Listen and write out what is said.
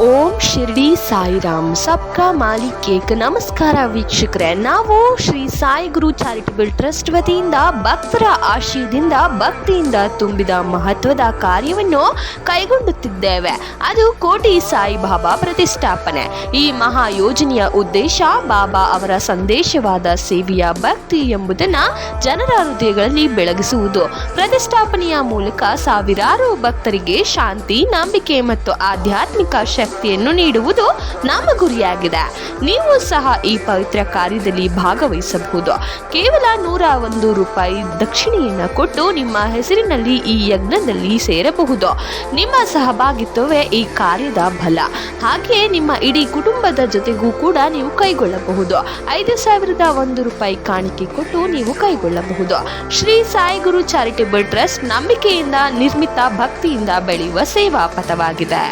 ಓಂ ಶಿರ್ಡಿ ಸಾಯಿರಾಮ್ ಸಬ್ಕಾ ಮಾಲಿಕ್ ಏಕ್. ನಮಸ್ಕಾರ ವೀಕ್ಷಕರೇ, ನಾವು ಶ್ರೀ ಸಾಯಿ ಗುರು ಚಾರಿಟಬಲ್ ಟ್ರಸ್ಟ್ ವತಿಯಿಂದ ಭಕ್ತರ ಆಶಯದಿಂದ ಭಕ್ತಿಯಿಂದ ತುಂಬಿದ ಮಹತ್ವದ ಕಾರ್ಯವನ್ನು ಕೈಗೊಂಡುತ್ತಿದ್ದೇವೆ. ಅದು ಕೋಟಿ ಸಾಯಿ ಬಾಬಾ ಪ್ರತಿಷ್ಠಾಪನೆ. ಈ ಮಹಾ ಯೋಜನೆಯ ಉದ್ದೇಶ ಬಾಬಾ ಅವರ ಸಂದೇಶವಾದ ಸೇವೆಯ ಭಕ್ತಿ ಎಂಬುದನ್ನು ಜನರ ಹೃದಯಗಳಲ್ಲಿ ಬೆಳಗಿಸುವುದು. ಪ್ರತಿಷ್ಠಾಪನೆಯ ಮೂಲಕ ಸಾವಿರಾರು ಭಕ್ತರಿಗೆ ಶಾಂತಿ, ನಂಬಿಕೆ ಮತ್ತು ಆಧ್ಯಾತ್ಮಿಕ ಶಕ್ತಿಯನ್ನು ನೀಡುವುದು ನಮ್ಮ ಗುರಿಯಾಗಿದೆ. ನೀವು ಸಹ ಈ ಪವಿತ್ರ ಕಾರ್ಯದಲ್ಲಿ ಭಾಗವಹಿಸಬಹುದು. ಕೇವಲ 101 ರೂಪಾಯಿ ದಕ್ಷಿಣೆಯನ್ನು ಕೊಟ್ಟು ನಿಮ್ಮ ಹೆಸರಿನಲ್ಲಿ ಈ ಯಜ್ಞದಲ್ಲಿ ಸೇರಬಹುದು. ನಿಮ್ಮ ಸಹಭಾಗಿತ್ವವೇ ಈ ಕಾರ್ಯದ ಬಲ. ಹಾಗೆಯೇ ನಿಮ್ಮ ಇಡೀ ಕುಟುಂಬದ ಜೊತೆಗೂ ಕೂಡ ನೀವು ಕೈಗೊಳ್ಳಬಹುದು. 5,001 ರೂಪಾಯಿ ಕಾಣಿಕೆ ಕೊಟ್ಟು ನೀವು ಕೈಗೊಳ್ಳಬಹುದು. ಶ್ರೀ ಸಾಯಿ ಗುರು ಚಾರಿಟಬಲ್ ಟ್ರಸ್ಟ್ ನಂಬಿಕೆಯಿಂದ ನಿರ್ಮಿತ ಭಕ್ತಿಯಿಂದ ಬೆಳೆಯುವ ಸೇವಾ ಪಥವಾಗಿದೆ.